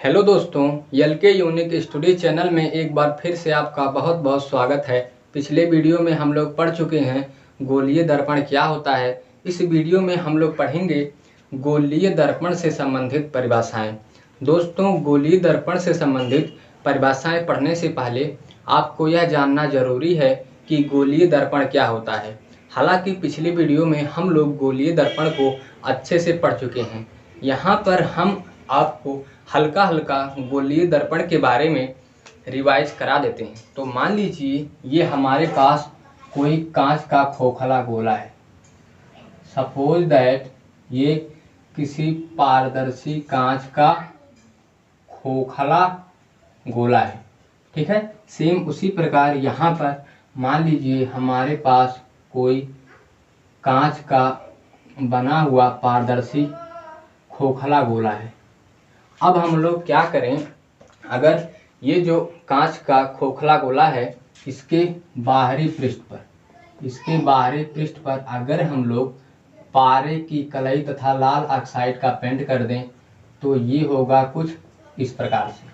Hello दोस्तों, LK unique study channel में एक बार फिर से आपका बहुत बहुत स्वागत है। पिछले वीडियो में हम लोग पढ़ चुके हैं गोलीय दर्पण क्या होता है। इस वीडियो में हम लोग पढ़ेंगे गोलीय दर्पण से संबंधित परिभाषाएं। दोस्तों, गोलीय दर्पण से संबंधित परिभाषाएं पढ़ने से पहले आपको यह जानना जरूरी है कि गोलीय दर्पण क्या होता है। हालांकि पिछले वीडियो में हम लोग गोलीय दर्पण को अच्छे से पढ़ चुके हैं। यहाँ पर हम आपको हल्का हल्का गोलीय दर्पण के बारे में रिवाइज करा देते हैं। तो मान लीजिए ये हमारे पास कोई कांच का खोखला गोला है। सपोज दैट ये किसी पारदर्शी कांच का खोखला गोला है, ठीक है। सेम उसी प्रकार यहाँ पर मान लीजिए हमारे पास कोई कांच का बना हुआ पारदर्शी खोखला गोला है। अब हम लोग क्या करें, अगर ये जो कांच का खोखला गोला है इसके बाहरी पृष्ठ पर अगर हम लोग पारे की कलई तथा लाल ऑक्साइड का पेंट कर दें तो ये होगा कुछ इस प्रकार से,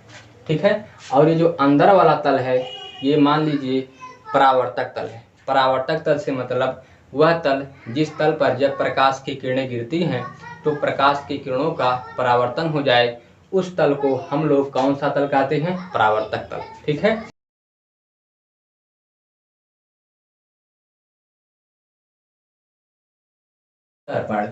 ठीक है। और ये जो अंदर वाला तल है ये मान लीजिए परावर्तक तल है। परावर्तक तल से मतलब वह तल जिस तल पर जब प्रकाश की किरणें गिरती हैं तो प्रकाश की किरणों का परावर्तन हो जाए, उस तल को हम लोग कौन सा तल कहते हैं? परावर्तक तल, ठीक है। दर्पण।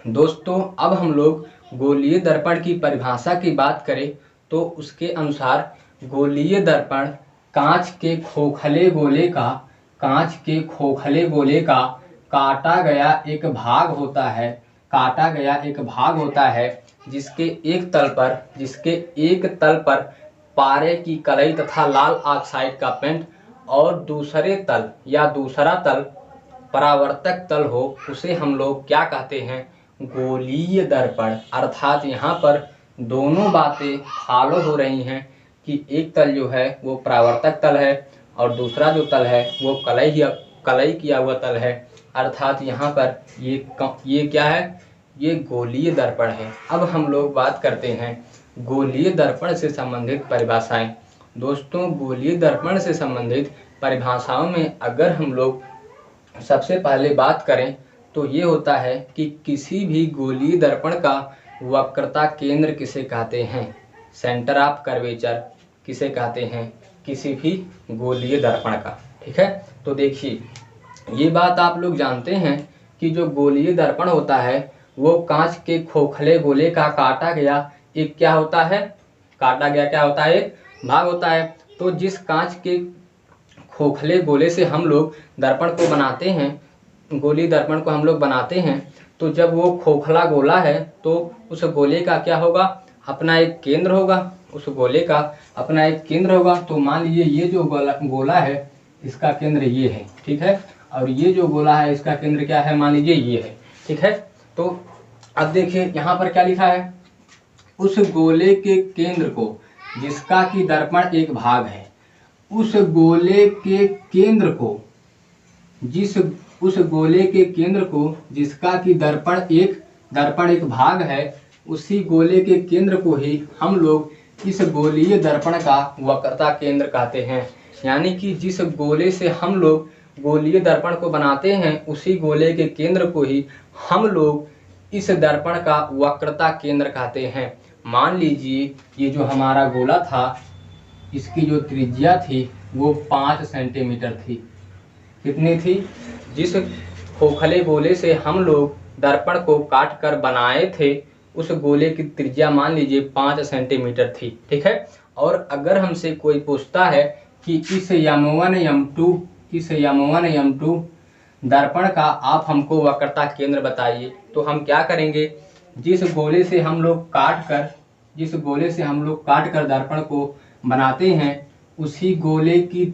दोस्तों, अब हम लोग गोलीय दर्पण की परिभाषा की बात करें तो उसके अनुसार गोलीय दर्पण कांच के खोखले गोले का काटा गया एक भाग होता है जिसके एक तल पर पारे की कलई तथा लाल ऑक्साइड का पेंट और दूसरे तल या दूसरा तल परावर्तक तल हो, उसे हम लोग क्या कहते हैं? गोलीय दर्पण। अर्थात यहाँ पर दोनों बातें फॉलो हो रही हैं कि एक तल जो है वो परावर्तक तल है और दूसरा जो तल है वो कलई किया हुआ तल है। अर्थात यहाँ पर ये क्या है? ये गोलीय दर्पण है। अब हम लोग बात करते हैं गोलीय दर्पण से संबंधित परिभाषाएं। दोस्तों, गोलीय दर्पण से संबंधित परिभाषाओं में अगर हम लोग सबसे पहले बात करें तो ये होता है कि किसी भी गोलीय दर्पण का वक्रता केंद्र किसे कहते हैं? सेंटर ऑफ कर्वेचर किसे कहते हैं किसी भी गोलीय दर्पण का, ठीक है। तो देखिए, ये बात आप लोग जानते हैं कि जो गोलीय दर्पण होता है वो कांच के खोखले गोले का काटा गया एक क्या होता है? एक भाग होता है। तो जिस कांच के खोखले गोले से हम लोग दर्पण को बनाते हैं, गोलीय दर्पण को हम लोग बनाते हैं, तो जब वो खोखला गोला है तो उस गोले का क्या होगा? अपना एक केंद्र होगा। उस गोले का अपना एक केंद्र होगा। तो मान लीजिए ये जो गोला है इसका केंद्र ये है, ठीक है। और ये जो गोला है इसका केंद्र क्या है? मान लीजिए ये है, ठीक है। तो अब देखिए यहाँ पर क्या लिखा है? उस गोले के केंद्र को जिसका कि दर्पण एक भाग है, उस गोले के केंद्र को जिसका कि दर्पण एक भाग है, उसी गोले के केंद्र को ही हम लोग इस गोलीय दर्पण का वक्रता केंद्र कहते हैं। यानी कि जिस गोले से हम लोग गोलीय दर्पण को बनाते हैं उसी गोले के केंद्र को ही हम लोग इस दर्पण का वक्रता केंद्र कहते हैं। मान लीजिए ये जो हमारा गोला था इसकी जो त्रिज्या थी वो 5 सेंटीमीटर थी। कितनी थी? जिस खोखले गोले से हम लोग दर्पण को काट कर बनाए थे उस गोले की त्रिज्या मान लीजिए 5 सेंटीमीटर थी, ठीक है। और अगर हमसे कोई पूछता है कि इस M1 M2 दर्पण का आप हमको वक्रता केंद्र बताइए, तो हम क्या करेंगे? जिस गोले से हम लोग काट कर दर्पण को बनाते हैं उसी गोले की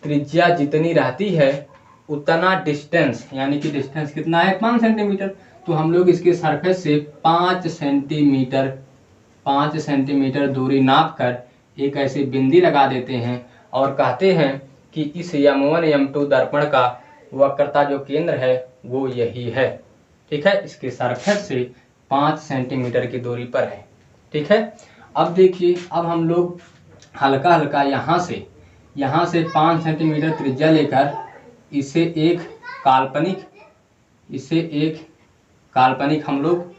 त्रिज्या जितनी रहती है उतना डिस्टेंस, यानी कि डिस्टेंस कितना है? 5 सेंटीमीटर। तो हम लोग इसके सरफेस से 5 सेंटीमीटर दूरी नाप कर एक ऐसी बिंदी लगा देते हैं और कहते हैं कि इस M1 M2 दर्पण का वक्रता जो केंद्र है वो यही है, ठीक है। इसके सरफेस से 5 सेंटीमीटर की दूरी पर है। ठीक है, अब देखिए, अब हम लोग हल्का हल्का यहाँ से 5 सेंटीमीटर त्रिज्या लेकर इसे एक काल्पनिक हम लोग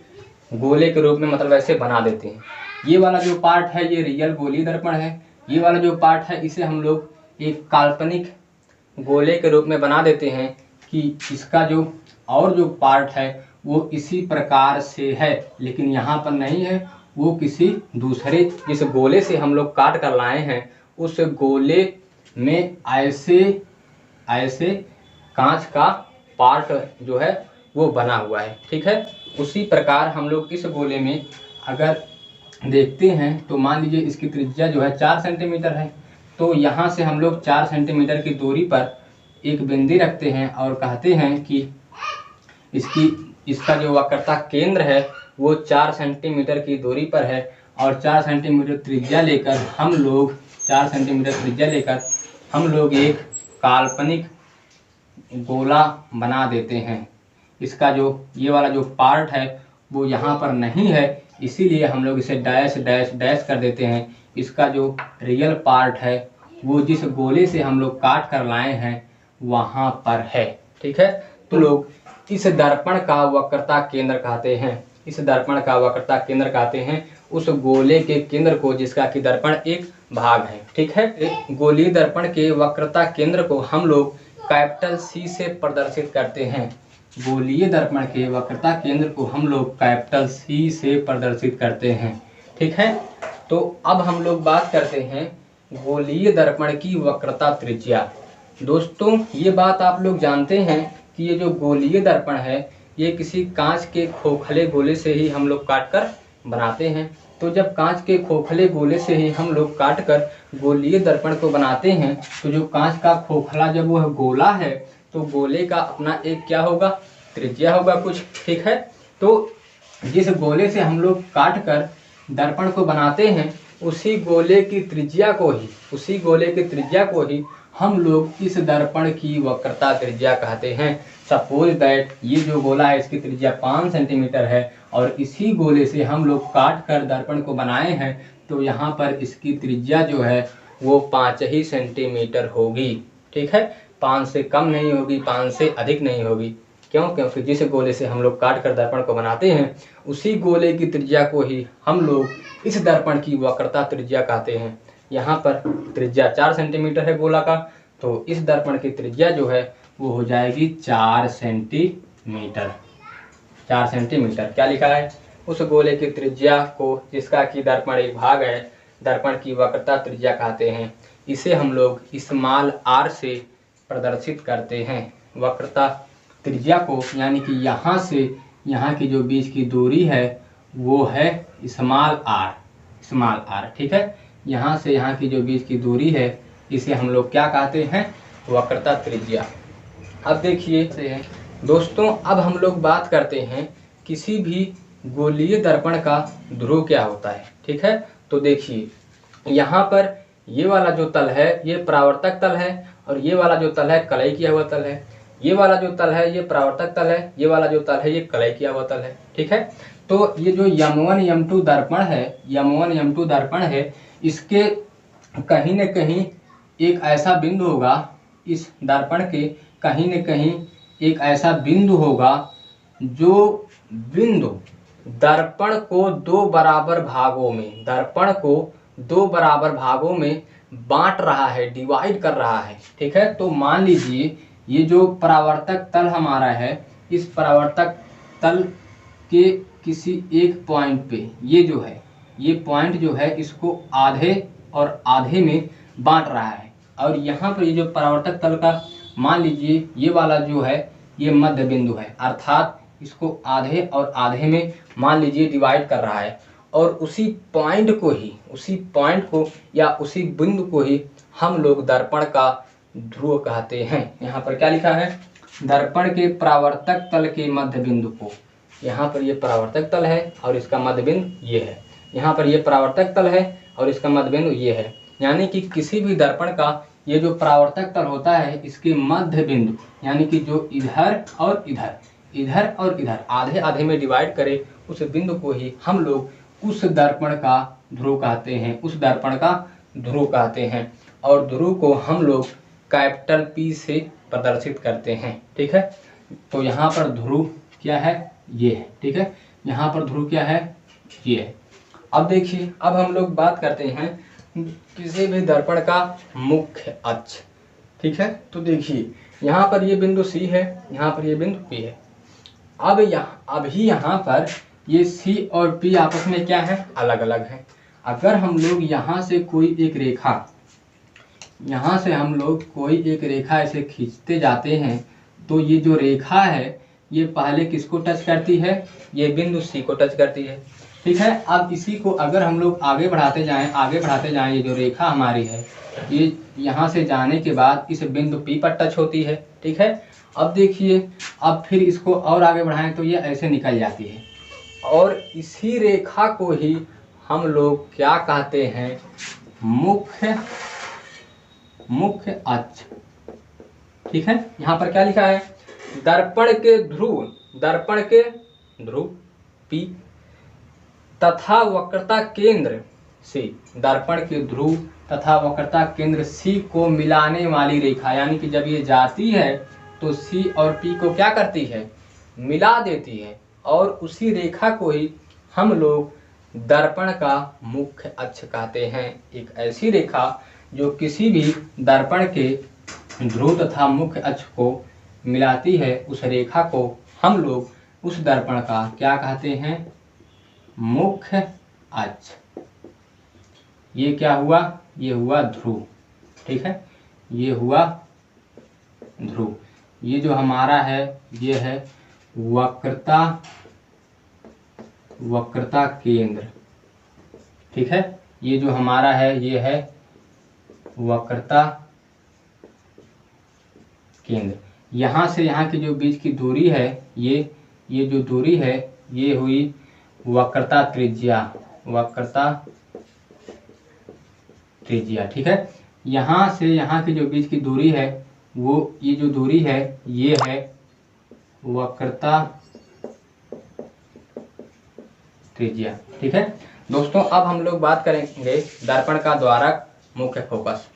गोले के रूप में मतलब ऐसे बना देते हैं। ये वाला जो पार्ट है ये रियल गोलीय दर्पण है, ये वाला जो पार्ट है इसे हम लोग एक काल्पनिक गोले के रूप में बना देते हैं कि इसका जो और जो पार्ट है वो इसी प्रकार से है, लेकिन यहाँ पर नहीं है, वो किसी दूसरे जिस गोले से हम लोग काट कर लाए हैं उस गोले में ऐसे कांच का पार्ट जो है वो बना हुआ है। ठीक है, उसी प्रकार हम लोग इस गोले में अगर देखते हैं तो मान लीजिए इसकी त्रिज्या जो है 4 सेंटीमीटर है, तो यहाँ से हम लोग 4 सेंटीमीटर की दूरी पर एक बिंदु रखते हैं और कहते हैं कि इसका जो वक्रता केंद्र है वो 4 सेंटीमीटर की दूरी पर है, और 4 सेंटीमीटर त्रिज्या लेकर हम लोग एक काल्पनिक गोला बना देते हैं। इसका जो ये वाला जो पार्ट है वो यहाँ पर नहीं है, इसीलिए हम लोग इसे डैश डैश डैश कर देते हैं। इसका जो रियल पार्ट है वो जिस गोले से हम लोग काट कर लाए हैं वहाँ पर है। ठीक है, तो लोग इस दर्पण का वक्रता केंद्र कहते हैं उस गोले के केंद्र को जिसका कि दर्पण एक भाग है। ठीक है, गोलीय दर्पण के वक्रता केंद्र को हम लोग कैपिटल C से प्रदर्शित करते हैं। गोलीय दर्पण के वक्रता केंद्र को हम लोग कैपिटल C से प्रदर्शित करते हैं। ठीक है, तो अब हम लोग बात करते हैं गोलीय दर्पण की वक्रता त्रिज्या। दोस्तों, ये बात आप लोग जानते हैं कि ये जो गोलीय दर्पण है ये किसी कांच के खोखले गोले से ही हम लोग काट कर बनाते हैं। तो जब कांच के खोखले गोले से ही हम लोग काट कर गोलीय दर्पण को बनाते हैं तो जो कांच का खोखला जब वह गोला है तो गोले का अपना एक क्या होगा, त्रिज्या होगा कुछ। ठीक है, तो जिस गोले से हम लोग काट कर दर्पण को बनाते हैं उसी गोले की त्रिज्या को ही हम लोग इस दर्पण की वक्रता त्रिज्या कहते हैं। सपोज दैट ये जो गोला है इसकी त्रिज्या 5 सेंटीमीटर है और इसी गोले से हम लोग काट कर दर्पण को बनाए हैं, तो यहाँ पर इसकी त्रिज्या जो है वो 5 ही सेंटीमीटर होगी। ठीक है, 5 से कम नहीं होगी, 5 से अधिक नहीं होगी। क्यों? क्योंकि जिस गोले से हम लोग काट कर दर्पण को बनाते हैं उसी गोले की त्रिज्या को ही हम लोग इस दर्पण की वक्रता त्रिज्या कहते हैं। यहाँ पर त्रिज्या 4 सेंटीमीटर है गोला का, तो इस दर्पण की त्रिज्या जो है वो हो जाएगी 4 सेंटीमीटर। 4 सेंटीमीटर क्या लिखा है? उस गोले की त्रिज्या को जिसका कि दर्पण एक भाग है, दर्पण की वक्रता त्रिज्या कहते हैं। इसे हम लोग स्मॉल r से प्रदर्शित करते हैं। वक्रता त्रिज्या को, यानी कि यहाँ से यहाँ की जो बीच की दूरी है वो है स्मॉल r। ठीक है, यहाँ से यहाँ की जो बीच की दूरी है इसे हम लोग क्या कहते हैं? वक्रता त्रिज्या। अब देखिए दोस्तों, अब हम लोग बात करते हैं किसी भी गोलीय दर्पण का ध्रुव क्या होता है। ठीक है, तो देखिए यहाँ पर ये वाला जो तल है ये परावर्तक तल है और ये वाला जो तल है कलई किया हुआ तल है। ये वाला जो तल है ये परावर्तक तल है, ये वाला जो तल है ये कलई किया हुआ तल है। ठीक है, तो ये जो M1 M2 दर्पण है इसके कहीं न कहीं एक ऐसा बिंदु होगा, इस दर्पण के कहीं न कहीं एक ऐसा बिंदु होगा जो बिंदु दर्पण को दो बराबर भागों में बांट रहा है, डिवाइड कर रहा है। ठीक है, तो मान लीजिए ये जो परावर्तक तल हमारा है, इस परावर्तक तल के किसी एक पॉइंट पे ये पॉइंट जो है इसको आधे और आधे में बांट रहा है, और यहाँ पर ये जो परावर्तक तल का मान लीजिए ये वाला जो है ये मध्य बिंदु है, अर्थात इसको आधे और आधे में मान लीजिए डिवाइड कर रहा है, और उसी पॉइंट को या उसी बिंदु को ही हम लोग दर्पण का ध्रुव कहते हैं। यहाँ पर क्या लिखा है? दर्पण के परावर्तक तल के मध्य बिंदु को, यहाँ पर ये परावर्तक तल है और इसका मध्य बिंदु ये है, यहाँ पर ये परावर्तक तल है और इसका मध्य बिंदु ये है। यानी कि किसी भी दर्पण का ये जो परावर्तक तल होता है इसके मध्य बिंदु, यानी कि जो इधर और इधर आधे आधे में डिवाइड करे उस बिंदु को ही हम लोग उस दर्पण का ध्रुव कहते हैं, उस दर्पण का ध्रुव कहते हैं। और ध्रुव को हम लोग कैपिटल P से प्रदर्शित करते हैं। ठीक है, तो यहाँ पर ध्रुव क्या है, ये है। ठीक है, यहाँ पर ध्रुव क्या है, ये है। अब देखिए, अब हम लोग बात करते हैं किसी भी दर्पण का मुख्य अक्ष। ठीक है, तो देखिए यहाँ पर ये बिंदु C है, यहाँ पर ये बिंदु P है। अब यहाँ पर ये C और P आपस में क्या है, अलग अलग है। अगर हम लोग यहाँ से कोई एक रेखा, यहाँ से हम लोग कोई एक रेखा ऐसे खींचते जाते हैं, तो ये जो रेखा है ये पहले किसको टच करती है, ये बिंदु C को टच करती है। ठीक है, अब इसी को अगर हम लोग आगे बढ़ाते जाएं, ये जो रेखा हमारी है ये यहाँ से जाने के बाद इस बिंदु P पर टच होती है। ठीक है, अब देखिए, अब फिर इसको और आगे बढ़ाएं तो ये ऐसे निकल जाती है, और इसी रेखा को ही हम लोग क्या कहते हैं, मुख्य अक्ष। ठीक है, यहाँ पर क्या लिखा है, दर्पण के ध्रुव P तथा वक्रता केंद्र C, दर्पण के ध्रुव तथा वक्रता केंद्र C को मिलाने वाली रेखा, यानी कि जब ये जाती है तो C और P को क्या करती है, मिला देती है, और उसी रेखा को ही हम लोग दर्पण का मुख्य अक्ष कहते हैं। एक ऐसी रेखा जो किसी भी दर्पण के ध्रुव तथा मुख्य अक्ष को मिलाती है, उस रेखा को हम लोग उस दर्पण का क्या कहते हैं, मुख्य अक्ष। ये क्या हुआ, ये हुआ ध्रुव। ठीक है, ये हुआ ध्रुव। ये जो हमारा है ये है वक्रता केंद्र। ठीक है, ये जो हमारा है ये है वक्रता केंद्र। यहाँ से यहाँ की जो बीच की दूरी है, ये जो दूरी है ये हुई वक्रता त्रिज्या। ठीक है, यहाँ से यहाँ की जो बीच की दूरी है ये जो दूरी है ये है वक्रता त्रिज्या। ठीक है दोस्तों, अब हम लोग बात करेंगे दर्पण का द्वारक मुख्य फोकस।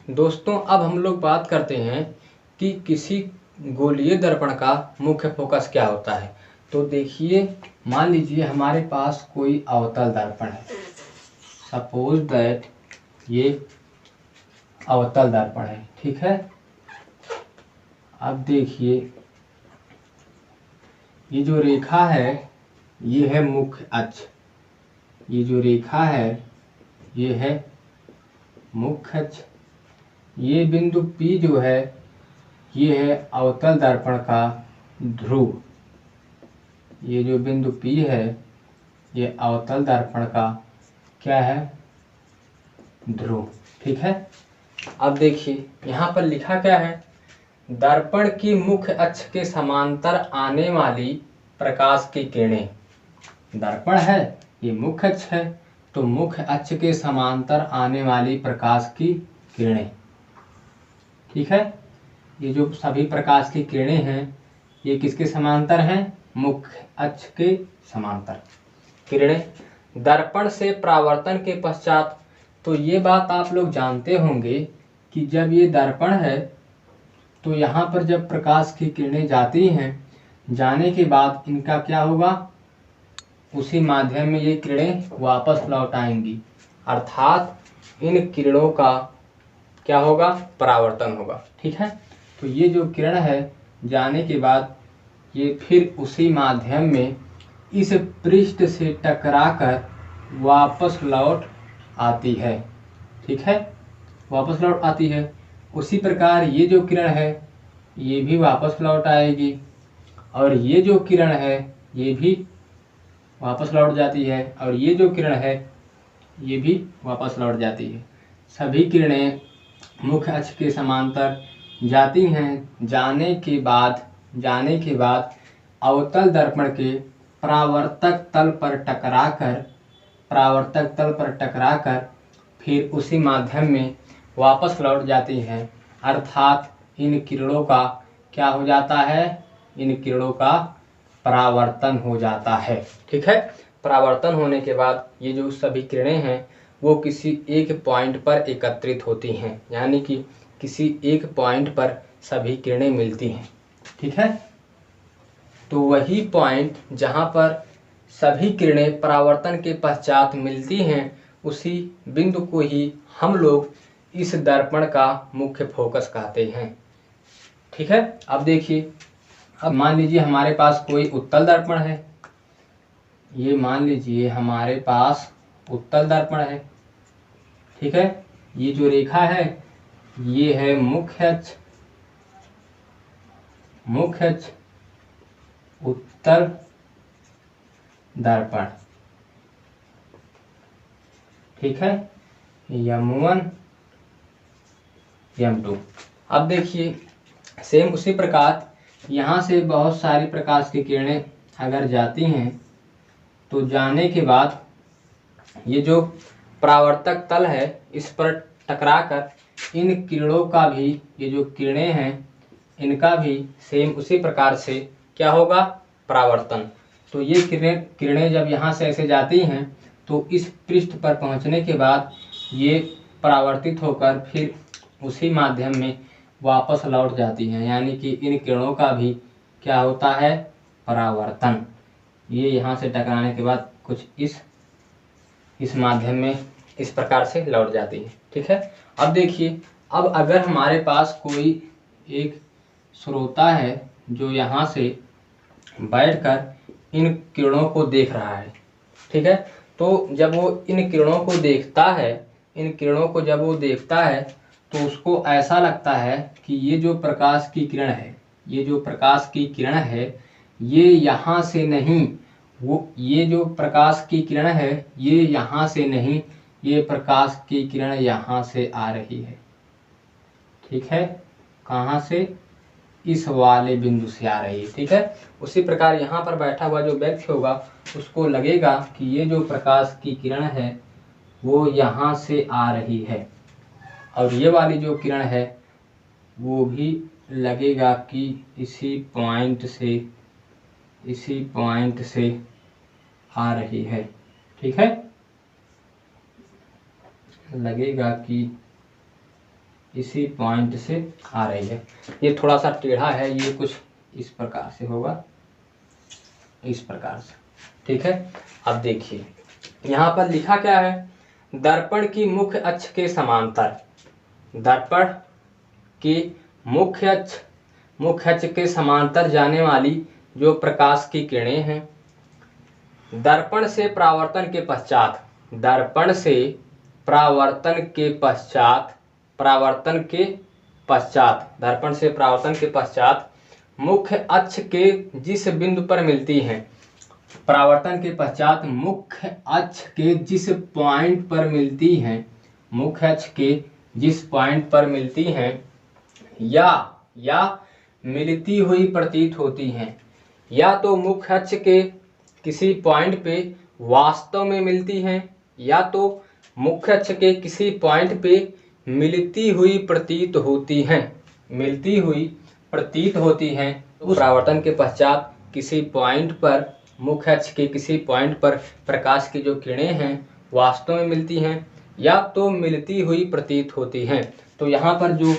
दोस्तों, अब हम लोग बात करते हैं कि किसी गोलीय दर्पण का मुख्य फोकस क्या होता है। तो देखिए, मान लीजिए हमारे पास कोई अवतल दर्पण है, सपोज दैट ये अवतल दर्पण है। ठीक है, अब देखिए ये जो रेखा है ये है मुख्य अक्ष, ये जो रेखा है ये है मुख्य अक्ष। ये बिंदु P जो है ये है अवतल दर्पण का ध्रुव। ये जो बिंदु P है ये अवतल दर्पण का क्या है, ध्रुव। ठीक है, अब देखिए यहाँ पर लिखा क्या है, दर्पण की मुख्य अक्ष के समांतर आने वाली प्रकाश की किरणें। दर्पण है, ये मुख्य अक्ष है, तो मुख्य अक्ष के समांतर आने वाली प्रकाश की किरणें। ठीक है, ये जो सभी प्रकाश की किरणें हैं ये किसके समांतर हैं, मुख्य अक्ष के समांतर किरणें। दर्पण से परावर्तन के पश्चात, तो ये बात आप लोग जानते होंगे कि जब ये दर्पण है तो यहाँ पर जब प्रकाश की किरणें जाती हैं, जाने के बाद इनका क्या होगा, उसी माध्यम में ये किरणें वापस लौट आएंगी, अर्थात इन किरणों का क्या होगा, परावर्तन होगा। ठीक है, तो ये जो किरण है जाने के बाद ये फिर उसी माध्यम में इस पृष्ठ से टकराकर वापस लौट आती है। ठीक है, वापस लौट आती है। उसी प्रकार ये जो किरण है ये भी वापस लौट आएगी, और ये जो किरण है ये भी वापस लौट जाती है, और ये जो किरण है ये भी वापस लौट जाती है। सभी किरणें मुख्य अक्ष के समांतर जाती हैं। जाने के बाद अवतल दर्पण के परावर्तक तल पर टकराकर फिर उसी माध्यम में वापस लौट जाती हैं, अर्थात इन किरणों का क्या हो जाता है, इन किरणों का परावर्तन हो जाता है। ठीक है, परावर्तन होने के बाद ये जो सभी किरणें हैं वो किसी एक पॉइंट पर एकत्रित होती हैं, यानी कि किसी एक पॉइंट पर सभी किरणें मिलती हैं। ठीक है, तो वही पॉइंट जहाँ पर सभी किरणें परावर्तन के पश्चात मिलती हैं, उसी बिंदु को ही हम लोग इस दर्पण का मुख्य फोकस कहते हैं। ठीक है, अब देखिए, अब मान लीजिए हमारे पास कोई उत्तल दर्पण है। ये मान लीजिए हमारे पास उत्तल दर्पण है। ठीक है, ये जो रेखा है ये है मुख्य अक्ष, मुख्य अक्ष उत्तल दर्पण। ठीक है, M1 M2। अब देखिए सेम उसी प्रकार यहाँ से बहुत सारी प्रकाश की किरणें अगर जाती हैं तो जाने के बाद ये जो परावर्तक तल है इस पर टकराकर इन किरणों का भी, ये जो किरणें हैं इनका भी सेम उसी प्रकार से क्या होगा, परावर्तन। तो ये किरणें जब यहाँ से ऐसे जाती हैं तो इस पृष्ठ पर पहुँचने के बाद ये परावर्तित होकर फिर उसी माध्यम में वापस लौट जाती हैं, यानी कि इन किरणों का भी क्या होता है, परावर्तन। ये यहाँ से टकराने के बाद कुछ इस माध्यम में इस प्रकार से लौट जाती है। ठीक है, अब देखिए, अब अगर हमारे पास कोई एक श्रोता है जो यहाँ से बैठकर इन किरणों को देख रहा है। ठीक है, तो जब वो इन किरणों को देखता है, इन किरणों को जब वो देखता है तो उसको ऐसा लगता है कि ये जो प्रकाश की किरण है, ये जो प्रकाश की किरण है ये यहाँ से नहीं, ये जो प्रकाश की किरण है ये यहाँ से नहीं, ये प्रकाश की किरण यहाँ से आ रही है। ठीक है, कहाँ से, इस वाले बिंदु से आ रही है। ठीक है, उसी प्रकार यहाँ पर बैठा हुआ जो व्यक्ति होगा उसको लगेगा कि ये जो प्रकाश की किरण है वो यहाँ से आ रही है, और ये वाली जो किरण है वो भी लगेगा कि इसी पॉइंट से आ रही है। ठीक है, लगेगा कि इसी पॉइंट से आ रही है। ये थोड़ा सा टेढ़ा है, ये कुछ इस प्रकार से होगा, इस प्रकार से। ठीक है, अब देखिए यहाँ पर लिखा क्या है, दर्पण की मुख्य अक्ष के समांतर, दर्पण की मुख्य अक्ष के समांतर जाने वाली जो प्रकाश की किरणें हैं, दर्पण से परावर्तन के पश्चात, दर्पण से परावर्तन के पश्चात, दर्पण से परावर्तन के पश्चात मुख्य अक्ष के जिस बिंदु पर मिलती हैं, परावर्तन के पश्चात मुख्य अक्ष के जिस पॉइंट पर मिलती हैं, मुख्य अक्ष के जिस पॉइंट पर मिलती हैं या मिलती हुई प्रतीत होती हैं, या तो मुख्य अक्ष के किसी पॉइंट पे वास्तव में मिलती हैं, या तो मुख्य अक्ष के किसी पॉइंट पे मिलती हुई प्रतीत होती हैं, मिलती हुई प्रतीत होती हैं। उस परावर्तन के पश्चात किसी पॉइंट पर, मुख्य अक्ष के किसी पॉइंट पर प्रकाश की जो किरणें हैं वास्तव में मिलती हैं या तो मिलती हुई प्रतीत होती हैं। तो यहाँ पर जो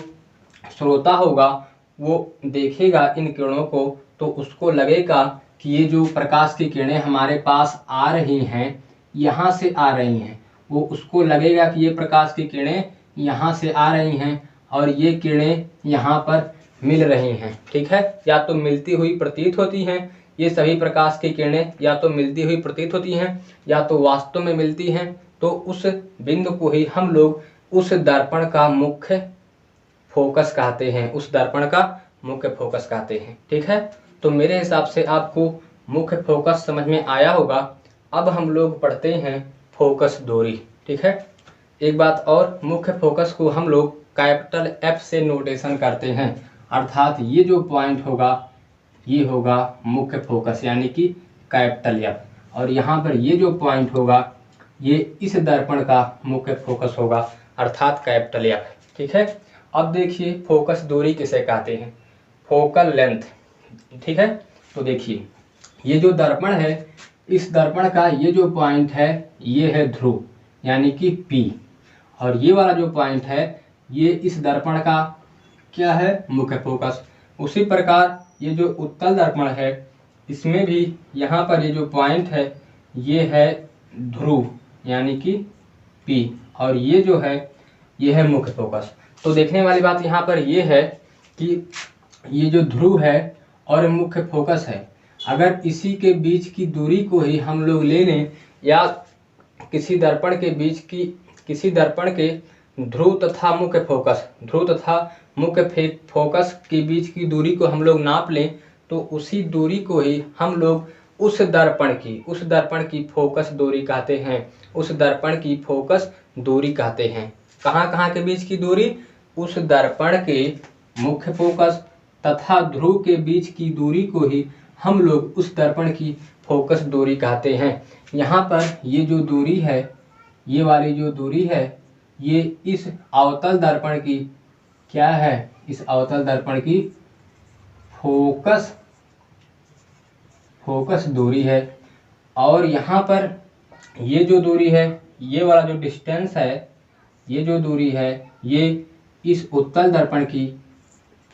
श्रोता होगा वो देखेगा इन किरणों को तो उसको लगेगा कि ये जो प्रकाश की किरणें हमारे पास आ रही हैं, यहाँ से आ रही हैं, वो उसको लगेगा कि ये प्रकाश की किरणें यहाँ से आ रही हैं और ये किरणें यहाँ पर मिल रही हैं। ठीक है, या तो मिलती हुई प्रतीत होती हैं, ये सभी प्रकाश की किरणें या तो मिलती हुई प्रतीत होती हैं या तो वास्तव में मिलती हैं। तो उस बिंदु को ही हम लोग उस दर्पण का मुख्य फोकस कहते हैं, उस दर्पण का मुख्य फोकस कहते हैं। ठीक है, तो मेरे हिसाब से आपको मुख्य फोकस समझ में आया होगा। अब हम लोग पढ़ते हैं फोकस दूरी। ठीक है, एक बात और, मुख्य फोकस को हम लोग कैपिटल F से नोटेशन करते हैं, अर्थात ये जो पॉइंट होगा ये होगा मुख्य फोकस यानी कि कैपिटल F, और यहाँ पर ये जो पॉइंट होगा ये इस दर्पण का मुख्य फोकस होगा अर्थात कैपिटल F। ठीक है, अब देखिए फोकस दूरी किसे कहते हैं। Focal length. ठीक है, तो देखिए ये जो दर्पण है, इस दर्पण का ये जो पॉइंट है ये है ध्रुव यानी कि P, और ये वाला जो पॉइंट है ये इस दर्पण का क्या है, मुख्य फोकस। उसी प्रकार ये जो उत्तल दर्पण है इसमें भी यहाँ पर ये जो पॉइंट है ये है ध्रुव यानी कि P, और ये जो है ये है मुख्य फोकस। तो देखने वाली बात यहाँ पर ये है कि ये जो ध्रुव है और मुख्य फोकस है, अगर इसी के बीच की दूरी को ही हम लोग ले लें, या किसी दर्पण के बीच की, किसी दर्पण के ध्रुव तथा मुख्य फोकस के बीच की दूरी को हम लोग नाप लें, तो उसी दूरी को ही हम लोग उस दर्पण की फोकस दूरी कहते हैं, उस दर्पण की फोकस दूरी कहते हैं। कहाँ के बीच की दूरी, उस दर्पण के मुख्य फोकस तथा ध्रुव के बीच की दूरी को ही हम लोग उस दर्पण की फोकस दूरी कहते हैं। यहाँ पर ये जो दूरी है, ये वाली जो दूरी है, ये इस अवतल दर्पण की क्या है, इस अवतल दर्पण की फोकस दूरी है। और यहाँ पर ये जो दूरी है, ये वाला जो डिस्टेंस है, ये जो दूरी है, ये इस उत्तल दर्पण की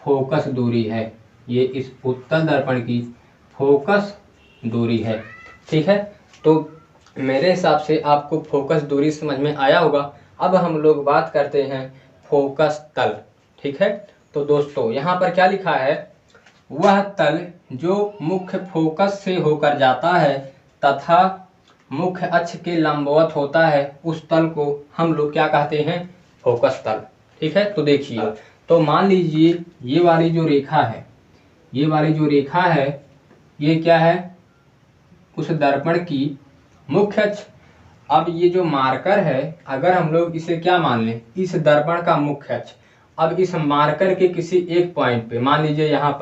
फोकस दूरी है, ये इस उत्तल दर्पण की फोकस दूरी है। ठीक है, तो मेरे हिसाब से आपको फोकस दूरी समझ में आया होगा। अब हम लोग बात करते हैं फोकस तल। ठीक है, तो दोस्तों यहाँ पर क्या लिखा है, वह तल जो मुख्य फोकस से होकर जाता है तथा मुख्य अक्ष के लंबवत होता है, उस तल को हम लोग क्या कहते हैं, फोकस तल। ठीक है, तो देखिए, तो मान लीजिए ये वाली जो रेखा है, ये वाली जो रेखा है ये क्या है, उस दर्पण की मुख्य अक्ष। अब ये जो मार्कर है, अगर हम लोग इसे क्या मान लें, इस दर्पण का मुख्य अक्ष। अब इस मार्कर के किसी एक पॉइंट पे, मान लीजिए यहाँ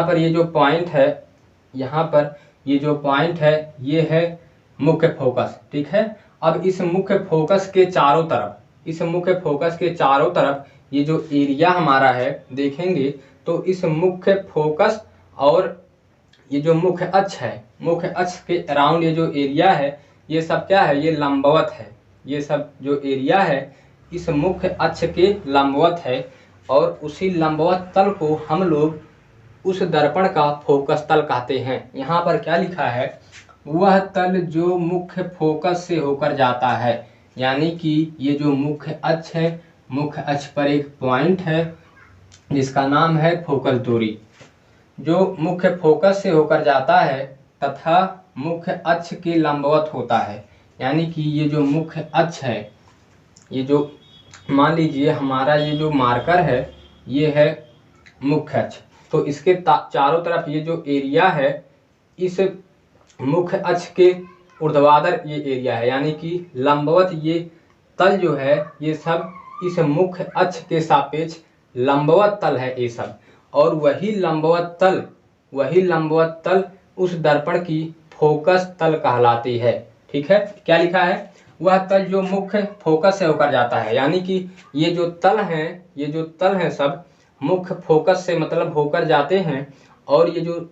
पर ये जो पॉइंट है, यहाँ पर ये जो पॉइंट है ये है मुख्य फोकस। ठीक है, अब इस मुख्य फोकस के चारों तरफ, इस मुख्य फोकस के चारों तरफ ये जो एरिया हमारा है, देखेंगे तो इस मुख्य फोकस और ये जो मुख्य अक्ष है, मुख्य अक्ष के अराउंड ये जो एरिया है, ये सब क्या है, ये लंबवत है। ये सब जो एरिया है इस मुख्य अक्ष के लंबवत है, और उसी लंबवत तल को हम लोग उस दर्पण का फोकस तल कहते हैं। यहाँ पर क्या लिखा है, वह तल जो मुख्य फोकस से होकर जाता है, यानी कि ये जो मुख्य अक्ष है, मुख्य अक्ष पर एक पॉइंट है जिसका नाम है फोकस दूरी, जो मुख्य फोकस से होकर जाता है तथा मुख्य अक्ष के लंबवत होता है। यानी कि ये जो मुख्य अक्ष है, ये जो मान लीजिए हमारा ये जो मार्कर है ये है मुख्य अक्ष, तो इसके चारों तरफ ये जो एरिया है, इस मुख्य अक्ष के ऊर्ध्वाधर ये एरिया है, यानी कि लंबवत ये तल जो है ये सब इस मुख्य अक्ष के सापेक्ष लंबवत तल है ये सब, और वही लंबवत तल उस दर्पण की फोकस तल कहलाती है। ठीक है, क्या लिखा है, वह तल जो मुख्य फोकस से होकर जाता है, यानी कि ये जो तल हैं सब मुख्य फोकस से मतलब होकर जाते हैं, और ये जो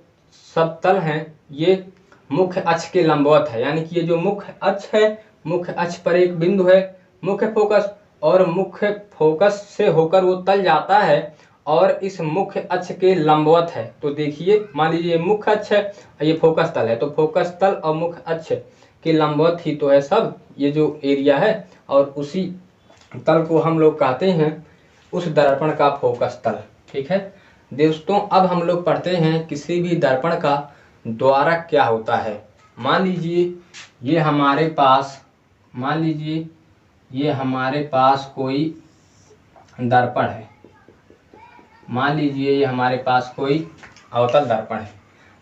सब तल हैं ये मुख्य अक्ष के लंबवत है। यानी कि ये जो मुख्य अक्ष है, मुख्य अक्ष पर एक बिंदु है मुख्य फोकस, और मुख्य फोकस से होकर वो तल जाता है और इस मुख्य अक्ष के लंबवत है। तो देखिए, मान लीजिए मुख्य अक्ष है, ये फोकस तल है, तो फोकस तल और मुख्य अक्ष के लंबवत ही तो है सब ये जो एरिया है, और उसी तल को हम लोग कहते हैं उस दर्पण का फोकस तल। ठीक है दोस्तों, अब हम लोग पढ़ते हैं किसी भी दर्पण का द्वारक क्या होता है। मान लीजिए ये हमारे पास कोई दर्पण है, मान लीजिए ये हमारे पास कोई अवतल दर्पण है।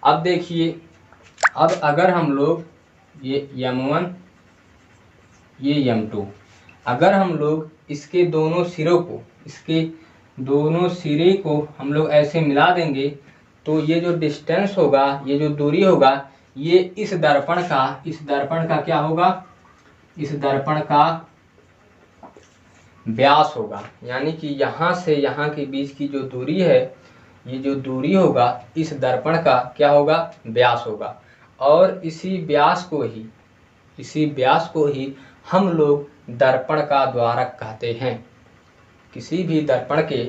अब देखिए, अब अगर हम लोग ये M1 ये M2, अगर हम लोग इसके दोनों सिरे को हम लोग ऐसे मिला देंगे, तो ये जो डिस्टेंस होगा, ये जो दूरी होगा, ये इस दर्पण का क्या होगा, इस दर्पण का व्यास होगा। यानी कि यहाँ से यहाँ के बीच की जो दूरी है ये जो दूरी होगा इस दर्पण का क्या होगा, व्यास होगा। और इसी व्यास को ही हम लोग दर्पण का द्वारक कहते हैं। किसी भी दर्पण के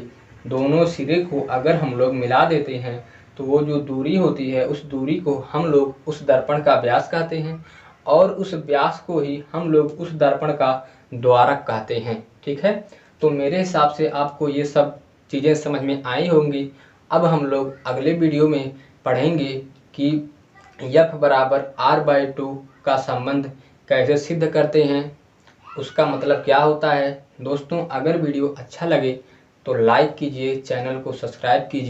दोनों सिरे को अगर हम लोग मिला देते हैं तो वो जो दूरी होती है उस दूरी को हम लोग उस दर्पण का व्यास कहते हैं, और उस व्यास को ही हम लोग उस दर्पण का द्वारक कहते हैं। ठीक है, तो मेरे हिसाब से आपको ये सब चीज़ें समझ में आई होंगी। अब हम लोग अगले वीडियो में पढ़ेंगे कि F=r/2 का संबंध कैसे सिद्ध करते हैं, उसका मतलब क्या होता है। दोस्तों, अगर वीडियो अच्छा लगे तो लाइक कीजिए, चैनल को सब्सक्राइब कीजिए।